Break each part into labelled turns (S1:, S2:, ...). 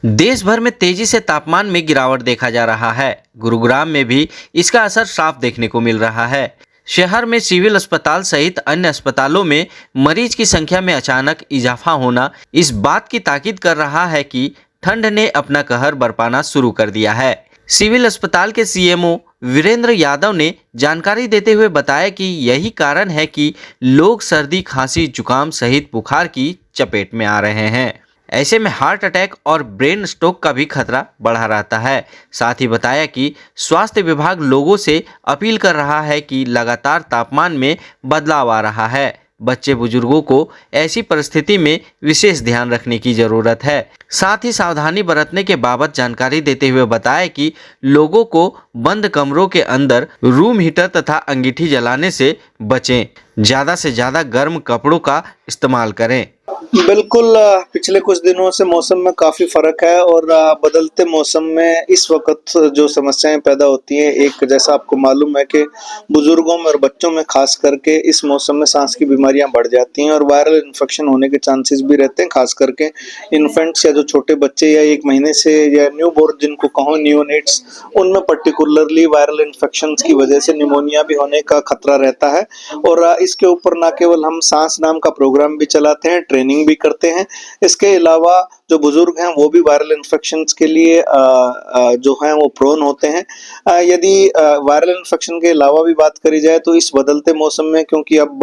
S1: देश भर में तेजी से तापमान में गिरावट देखा जा रहा है। गुरुग्राम में भी इसका असर साफ देखने को मिल रहा है। शहर में सिविल अस्पताल सहित अन्य अस्पतालों में मरीज की संख्या में अचानक इजाफा होना इस बात की ताकीद कर रहा है कि ठंड ने अपना कहर बरपाना शुरू कर दिया है। सिविल अस्पताल के सीएमओ वीरेंद्र यादव ने जानकारी देते हुए बताया कि यही कारण है कि लोग सर्दी, खांसी, जुकाम सहित बुखार की चपेट में आ रहे हैं। ऐसे में हार्ट अटैक और ब्रेन स्ट्रोक का भी खतरा बढ़ा रहता है। साथ ही बताया कि स्वास्थ्य विभाग लोगों से अपील कर रहा है कि लगातार तापमान में बदलाव आ रहा है। बच्चे बुजुर्गों को ऐसी परिस्थिति में विशेष ध्यान रखने की जरूरत है। साथ ही सावधानी बरतने के बाबत जानकारी देते हुए बताया कि लोगों को बंद कमरों के अंदर रूम हीटर तथा अंगीठी जलाने से बचें। ज़्यादा से ज़्यादा गर्म कपड़ों का इस्तेमाल करें।
S2: बिल्कुल, पिछले कुछ दिनों से मौसम में काफी फर्क है और बदलते मौसम में इस वक्त जो समस्याएं पैदा होती हैं, एक जैसा आपको मालूम है कि बुजुर्गों में और बच्चों में खास करके इस मौसम में सांस की बीमारियां बढ़ जाती हैं और वायरल इन्फेक्शन होने के चांसेस भी रहते हैं। खास करके इन्फेंट्स या जो छोटे बच्चे या 1 महीने से या न्यू बोर्न जिनको कहो नियोनेट्स, उनमें पर्टिकुलरली वायरल इन्फेक्शन की वजह से निमोनिया भी होने का खतरा रहता है। और इसके ऊपर न केवल हम सांस नाम का प्रोग्राम भी चलाते हैं, ट्रेनिंग भी करते हैं। इसके अलावा जो बुजुर्ग हैं वो भी वायरल इन्फेक्शंस के लिए जो हैं वो प्रोन होते हैं। यदि वायरल इन्फेक्शन के अलावा भी बात करी जाए तो इस बदलते मौसम में, क्योंकि अब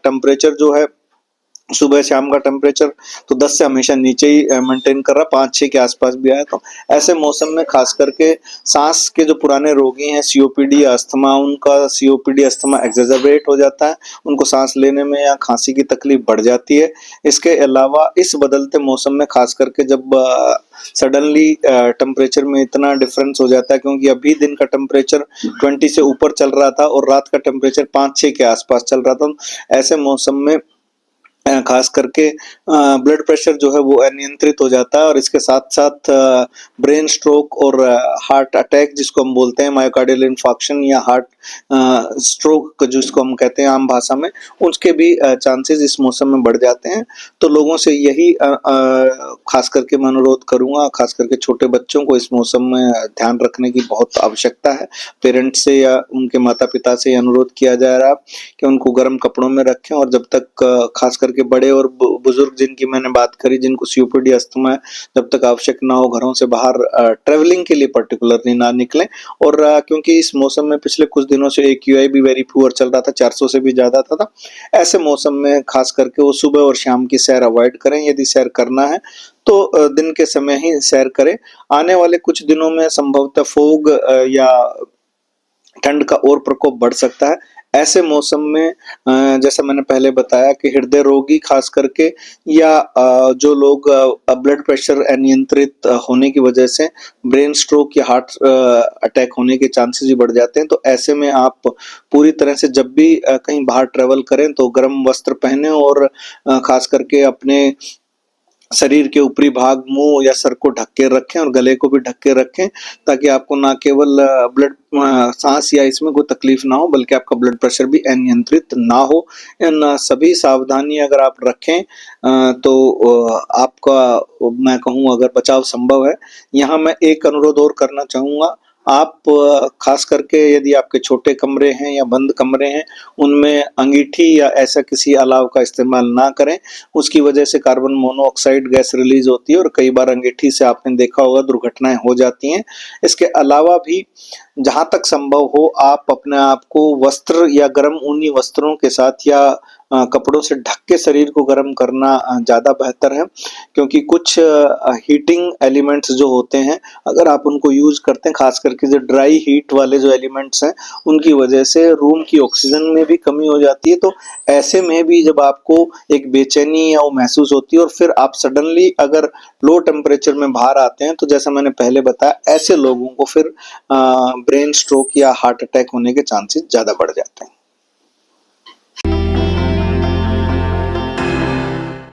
S2: टेम्परेचर जो है सुबह शाम का टेम्परेचर तो 10 से हमेशा नीचे ही मेंटेन कर रहा, 5-6 के आसपास भी आया, तो ऐसे मौसम में खास करके सांस के जो पुराने रोगी हैं, सीओपीडी अस्थमा, उनका सीओपीडी अस्थमा एक्सेजरेट हो जाता है, उनको सांस लेने में या खांसी की तकलीफ बढ़ जाती है। इसके अलावा इस बदलते मौसम में खास करके जब सडनली टेम्परेचर में इतना डिफरेंस हो जाता है, क्योंकि अभी दिन का टेम्परेचर 20 से ऊपर चल रहा था और रात का टेम्परेचर 5-6 के आसपास चल रहा था। ऐसे मौसम में खास करके ब्लड प्रेशर जो है वो अनियंत्रित हो जाता है और इसके साथ साथ ब्रेन स्ट्रोक और हार्ट अटैक जिसको हम बोलते हैं, मायोकार्डियल इंफार्क्शन या हार्ट स्ट्रोक जिसको हम कहते हैं आम भाषा में, उसके भी चांसेस इस मौसम में बढ़ जाते हैं। तो लोगों से यही खास करके मैं अनुरोध करूंगा, खास करके छोटे बच्चों को इस मौसम में ध्यान रखने की बहुत आवश्यकता है। पेरेंट्स से या उनके माता पिता से अनुरोध किया जा रहा है कि उनको गर्म कपड़ों में रखें और जब तक खास करके बड़े और बुजुर्ग जिनकी मैंने बात करी, जिनको सीओपीडी अस्थमा है, जब तक आवश्यक ना हो घरों से बाहर ट्रेवलिंग के लिए पर्टिकुलरली ना निकलें। और क्योंकि इस मौसम में पिछले कुछ दिनों से एक्यूआई भी वेरी पुअर चल रहा था, 400 से भी ज्यादा था। ऐसे मौसम में खास करके वो सुबह और शाम की सैर अवॉइड करें। यदि सैर करना है तो दिन के समय ही सैर करें। आने वाले कुछ दिनों में संभवतः फोग या ठंड का और प्रकोप बढ़ सकता है। ऐसे मौसम में जैसा मैंने पहले बताया कि हृदय रोगी खास करके या जो लोग ब्लड प्रेशर अनियंत्रित होने की वजह से ब्रेन स्ट्रोक या हार्ट अटैक होने के चांसेस भी बढ़ जाते हैं। तो ऐसे में आप पूरी तरह से जब भी कहीं बाहर ट्रेवल करें तो गर्म वस्त्र पहने और खास करके अपने शरीर के ऊपरी भाग, मुंह या सर को ढक के रखें और गले को भी ढक के रखें, ताकि आपको ना केवल ब्लड सांस या इसमें कोई तकलीफ ना हो, बल्कि आपका ब्लड प्रेशर भी अनियंत्रित ना हो। इन सभी सावधानी अगर आप रखें तो आपका मैं कहूँ अगर बचाव संभव है। यहाँ मैं एक अनुरोध और करना चाहूँगा, आप खास करके यदि आपके छोटे कमरे हैं या बंद कमरे हैं, उनमें अंगीठी या ऐसा किसी अलाव का इस्तेमाल ना करें। उसकी वजह से कार्बन मोनोऑक्साइड गैस रिलीज होती है और कई बार अंगीठी से आपने देखा होगा दुर्घटनाएं हो जाती हैं। इसके अलावा भी जहां तक संभव हो आप अपने आप को वस्त्र या गर्म ऊनी वस्त्रों के साथ या कपड़ों से ढक के शरीर को गर्म करना ज़्यादा बेहतर है, क्योंकि कुछ हीटिंग एलिमेंट्स जो होते हैं अगर आप उनको यूज करते हैं, खास करके जो ड्राई हीट वाले जो एलिमेंट्स हैं, उनकी वजह से रूम की ऑक्सीजन में भी कमी हो जाती है। तो ऐसे में भी जब आपको एक बेचैनी या वो महसूस होती है और फिर आप सडनली अगर लो टेम्परेचर में बाहर आते हैं, तो जैसा मैंने पहले बताया, ऐसे लोगों को फिर ब्रेन स्ट्रोक या हार्ट अटैक होने के चांसेस ज़्यादा बढ़ जाते हैं।